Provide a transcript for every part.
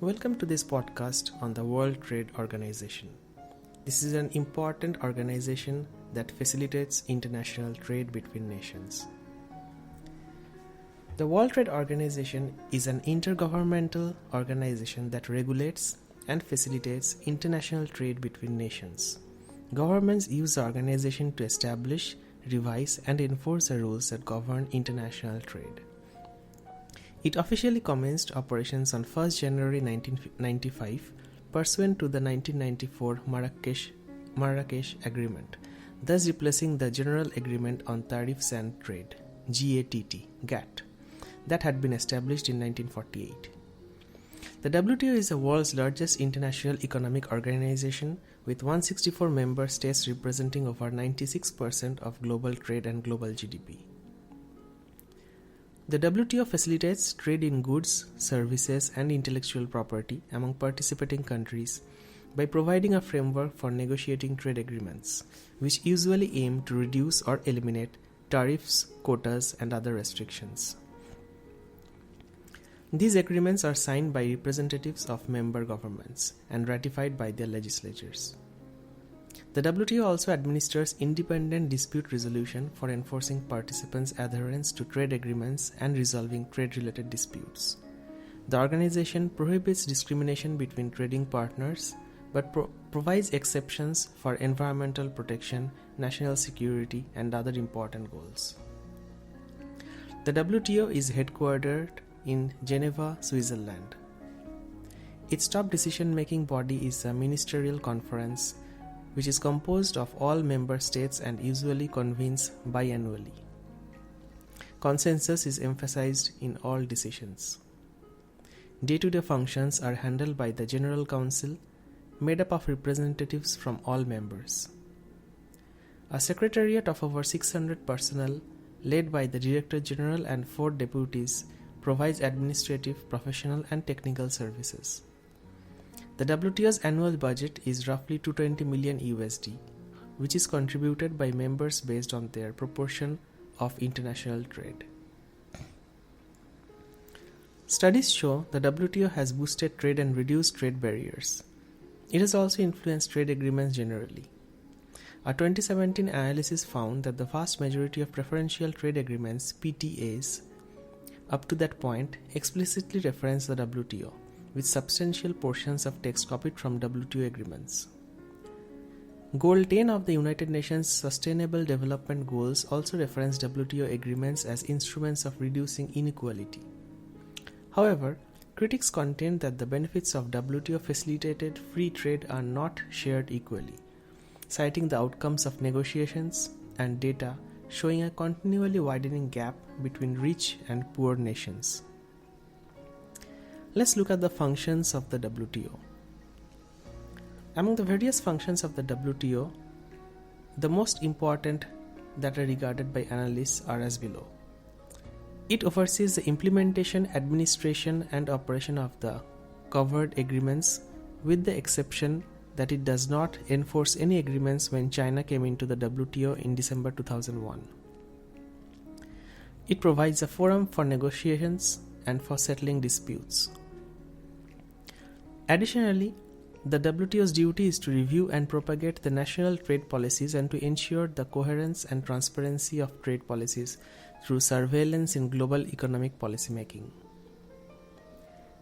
Welcome to this podcast on the World Trade Organization. This is an important organization that facilitates international trade between nations. The World Trade Organization is an intergovernmental organization that regulates and facilitates international trade between nations. Governments use the organization to establish, revise, and enforce the rules that govern international trade. It officially commenced operations on 1 January 1995 pursuant to the 1994 Marrakesh Agreement, thus replacing the General Agreement on Tariffs and Trade (GATT) that had been established in 1948. The WTO is the world's largest international economic organization with 164 member states representing over 96% of global trade and global GDP. The WTO facilitates trade in goods, services, and intellectual property among participating countries by providing a framework for negotiating trade agreements, which usually aim to reduce or eliminate tariffs, quotas, and other restrictions. These agreements are signed by representatives of member governments and ratified by their legislatures. The WTO also administers independent dispute resolution for enforcing participants' adherence to trade agreements and resolving trade-related disputes. The organization prohibits discrimination between trading partners but provides exceptions for environmental protection, national security, and other important goals. The WTO is headquartered in Geneva, Switzerland. Its top decision-making body is a ministerial conference which is composed of all member states and usually convenes biannually. Consensus is emphasized in all decisions. Day-to-day functions are handled by the General Council, made up of representatives from all members. A secretariat of over 600 personnel, led by the Director General and 4 deputies, provides administrative, professional, and technical services. The WTO's annual budget is roughly $220 million USD, which is contributed by members based on their proportion of international trade. Studies show the WTO has boosted trade and reduced trade barriers. It has also influenced trade agreements generally. A 2017 analysis found that the vast majority of preferential trade agreements (PTAs) up to that point explicitly reference the WTO, with substantial portions of text copied from WTO agreements. Goal 10 of the United Nations Sustainable Development Goals also reference WTO agreements as instruments of reducing inequality. However, critics contend that the benefits of WTO-facilitated free trade are not shared equally, citing the outcomes of negotiations and data showing a continually widening gap between rich and poor nations. Let's look at the functions of the WTO. Among the various functions of the WTO, the most important that are regarded by analysts are as below. It oversees the implementation, administration, and operation of the covered agreements, with the exception that it does not enforce any agreements when China came into the WTO in December 2001. It provides a forum for negotiations and for settling disputes. Additionally, the WTO's duty is to review and propagate the national trade policies and to ensure the coherence and transparency of trade policies through surveillance in global economic policymaking.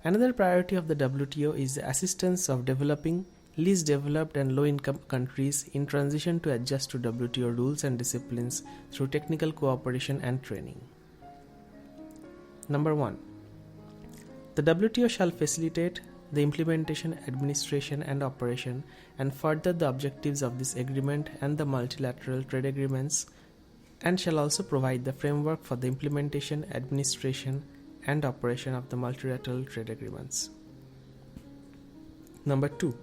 Another priority of the WTO is the assistance of developing, least developed, and low-income countries in transition to adjust to WTO rules and disciplines through technical cooperation and training. Number 1. The WTO shall facilitate the implementation, administration, and operation, and further the objectives of this agreement and the multilateral trade agreements, and shall also provide the framework for the implementation, administration, and operation of the multilateral trade agreements. Number 2.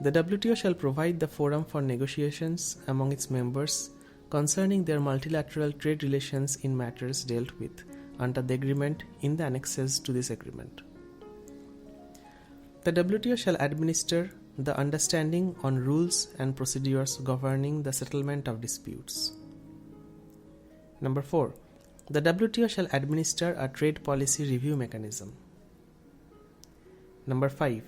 The WTO shall provide the forum for negotiations among its members concerning their multilateral trade relations in matters dealt with under the agreement in the annexes to this agreement. The WTO shall administer the understanding on rules and procedures governing the settlement of disputes. Number 4. The WTO shall administer a trade policy review mechanism. Number 5.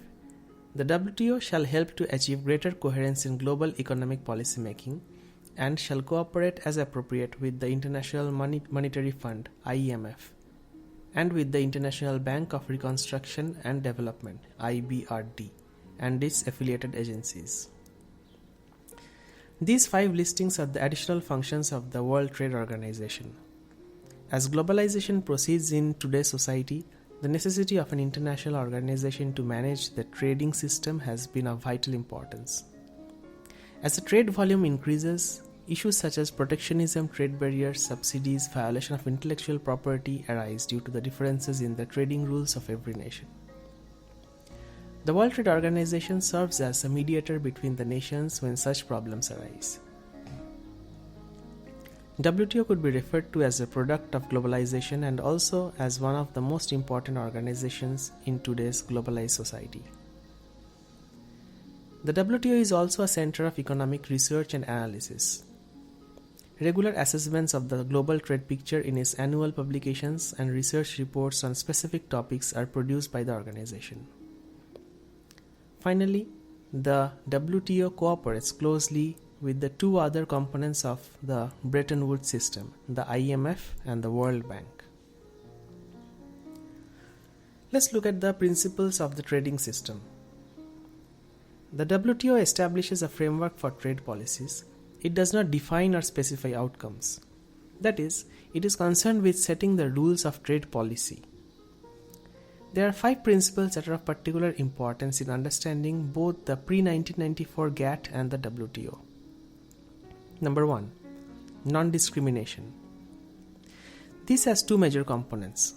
The WTO shall help to achieve greater coherence in global economic policy making and shall cooperate as appropriate with the International Monetary Fund (IMF) and with the International Bank of Reconstruction and Development (IBRD) and its affiliated agencies. These 5 listings are the additional functions of the World Trade Organization. As globalization proceeds in today's society, the necessity of an international organization to manage the trading system has been of vital importance. As the trade volume increases, issues such as protectionism, trade barriers, subsidies, violation of intellectual property arise due to the differences in the trading rules of every nation. The World Trade Organization serves as a mediator between the nations when such problems arise. WTO could be referred to as a product of globalization and also as one of the most important organizations in today's globalized society. The WTO is also a center of economic research and analysis. Regular assessments of the global trade picture in its annual publications and research reports on specific topics are produced by the organization. Finally, the WTO cooperates closely with the 2 other components of the Bretton Woods system, the IMF and the World Bank. Let's look at the principles of the trading system. The WTO establishes a framework for trade policies. It does not define or specify outcomes. That is, it is concerned with setting the rules of trade policy. There are 5 principles that are of particular importance in understanding both the pre-1994 GATT and the WTO. Number 1. Non-discrimination. This has 2 major components: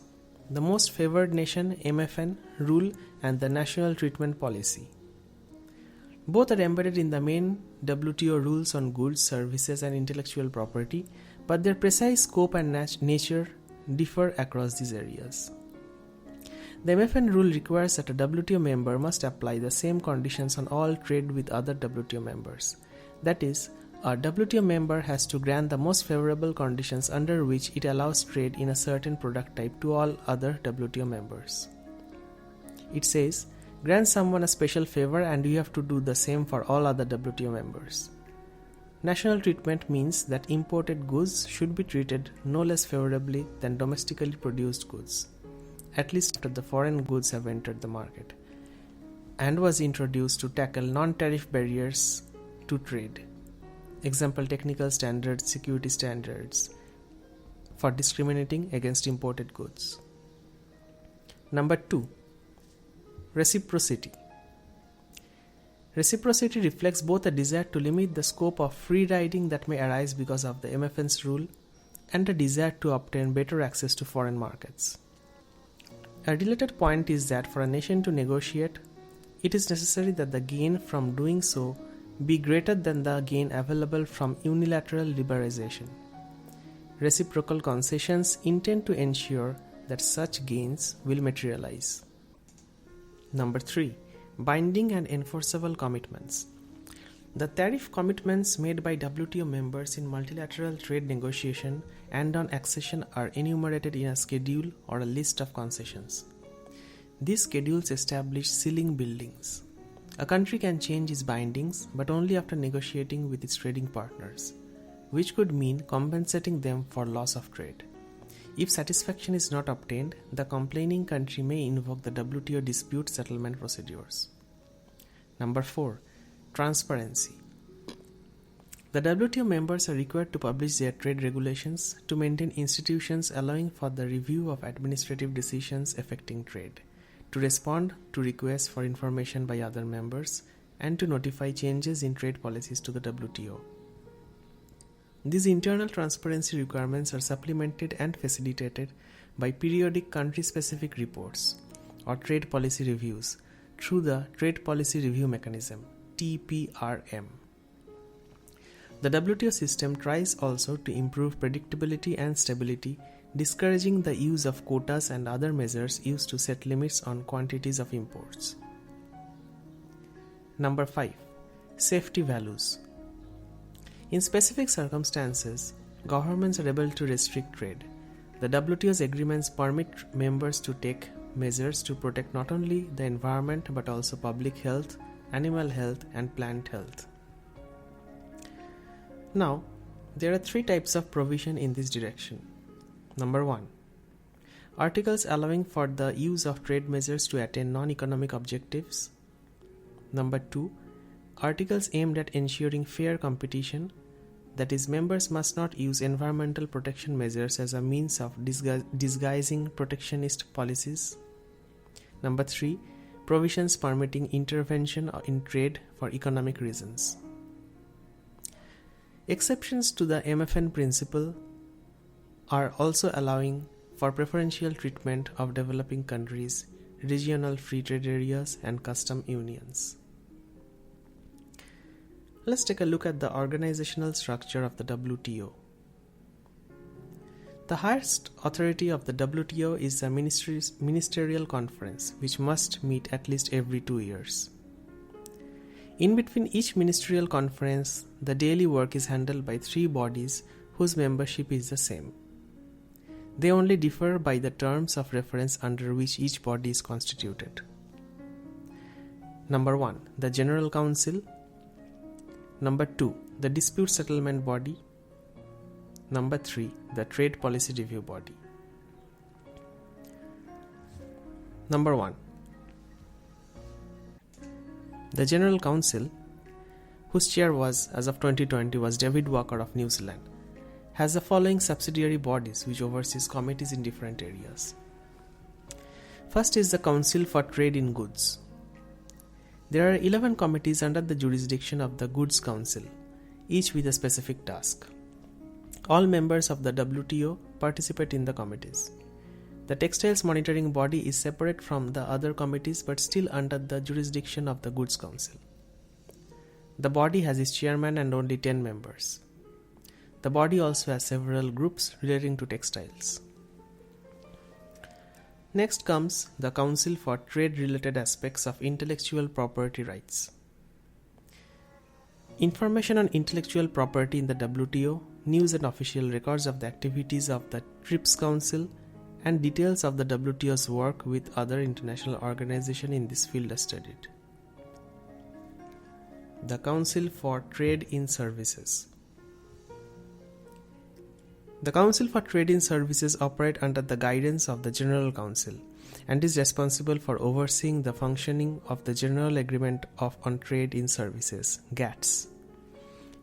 the most favored nation Mfn Rule and the national treatment policy. Both are embedded in the main WTO rules on goods, services and intellectual property, but their precise scope and nature differ across these areas. The Mfn Rule requires that a WTO member must apply the same conditions on all trade with other WTO members. That is, a WTO member has to grant the most favorable conditions under which it allows trade in a certain product type to all other WTO members. It says, grant someone a special favor and you have to do the same for all other WTO members. National treatment means that imported goods should be treated no less favorably than domestically produced goods, at least after the foreign goods have entered the market, and was introduced to tackle non-tariff barriers to trade. Example, technical standards, security standards, for discriminating against imported goods. Number 2. Reciprocity. Reciprocity reflects both a desire to limit the scope of free riding that may arise because of the MFN's rule and a desire to obtain better access to foreign markets. A related point is that for a nation to negotiate, it is necessary that the gain from doing so be greater than the gain available from unilateral liberalization. Reciprocal concessions intend to ensure that such gains will materialize. Number 3. Binding and enforceable commitments. The tariff commitments made by WTO members in multilateral trade negotiation and on accession are enumerated in a schedule or a list of concessions. These schedules establish ceiling buildings. A country can change its bindings, but only after negotiating with its trading partners, which could mean compensating them for loss of trade. If satisfaction is not obtained, the complaining country may invoke the WTO dispute settlement procedures. Number 4. Transparency. The WTO members are required to publish their trade regulations to maintain institutions allowing for the review of administrative decisions affecting trade, to respond to requests for information by other members, and to notify changes in trade policies to the WTO. These internal transparency requirements are supplemented and facilitated by periodic country-specific reports or trade policy reviews through the Trade Policy Review Mechanism, TPRM. The WTO system tries also to improve predictability and stability, discouraging the use of quotas and other measures used to set limits on quantities of imports. Number 5. Safety values. In specific circumstances, governments are able to restrict trade. The WTO's agreements permit members to take measures to protect not only the environment but also public health, animal health, and plant health. Now, there are three types of provision in this direction. Number 1. Articles allowing for the use of trade measures to attain non-economic objectives. Number 2. Articles aimed at ensuring fair competition, that is, members must not use environmental protection measures as a means of disguising protectionist policies. Number 3. Provisions permitting intervention in trade for economic reasons. Exceptions to the Mfn principle are also allowing for preferential treatment of developing countries, regional free trade areas, and custom unions. Let's take a look at the organizational structure of the WTO. The highest authority of the WTO is the Ministerial Conference, which must meet at least every 2 years. In between each ministerial conference, the daily work is handled by 3 bodies whose membership is the same. They only differ by the terms of reference under which each body is constituted. Number 1. The General Council. Number 2. The Dispute Settlement Body. Number 3. The Trade Policy Review Body. Number 1. The General Council, whose chair was, as of 2020, was David Walker of New Zealand, has the following subsidiary bodies which oversees committees in different areas. First is the Council for Trade in Goods. There are 11 committees under the jurisdiction of the Goods Council, each with a specific task. All members of the WTO participate in the committees. The Textiles Monitoring Body is separate from the other committees but still under the jurisdiction of the Goods Council. The body has its chairman and only 10 members. The body also has several groups relating to textiles. Next comes the Council for Trade-Related Aspects of Intellectual Property Rights. Information on intellectual property in the WTO, news and official records of the activities of the TRIPS Council, and details of the WTO's work with other international organizations in this field are studied. The Council for Trade in Services. The Council for Trade in Services operate under the guidance of the General Council and is responsible for overseeing the functioning of the General Agreement on Trade in Services, GATS.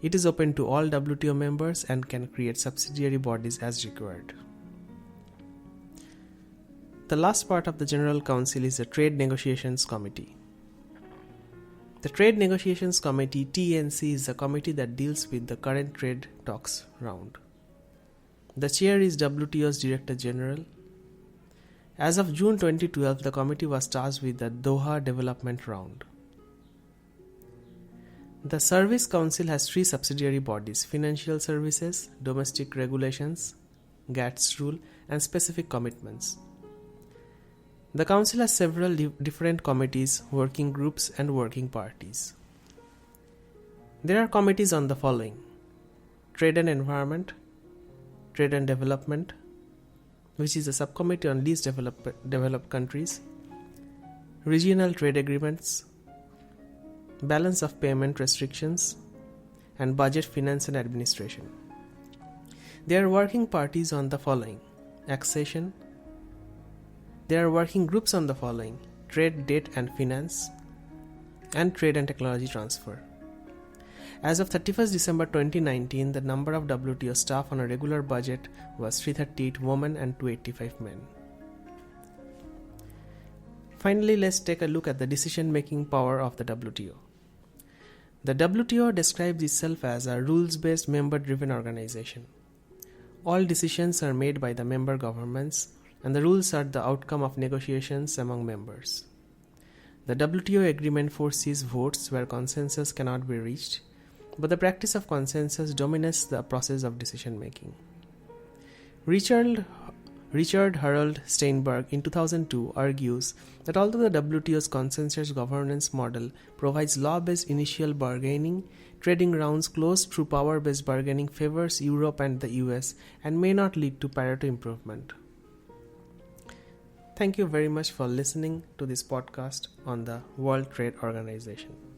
It is open to all WTO members and can create subsidiary bodies as required. The last part of the General Council is the Trade Negotiations Committee. The Trade Negotiations Committee, TNC, is the committee that deals with the current trade talks round. The chair is WTO's Director General. As of June 2012, the committee was tasked with the Doha Development Round. The Service Council has 3 subsidiary bodies: Financial Services, Domestic Regulations, GATS Rule, and Specific Commitments. The Council has several different committees, working groups, and working parties. There are committees on the following: Trade and Environment, Trade and Development, which is a subcommittee on least developed countries, Regional Trade Agreements, Balance of Payment Restrictions, and Budget, Finance and Administration. There are working parties on the following: Accession. There are working groups on the following: Trade, Debt and Finance, and Trade and Technology Transfer. As of 31st December 2019, the number of WTO staff on a regular budget was 338 women and 285 men. Finally, let's take a look at the decision-making power of the WTO. The WTO describes itself as a rules-based, member-driven organization. All decisions are made by the member governments, and the rules are the outcome of negotiations among members. The WTO agreement foresees votes where consensus cannot be reached, but the practice of consensus dominates the process of decision-making. Richard Harold Steinberg in 2002 argues that although the WTO's consensus governance model provides law-based initial bargaining, trading rounds closed through power-based bargaining favors Europe and the US and may not lead to Pareto improvement. Thank you very much for listening to this podcast on the World Trade Organization.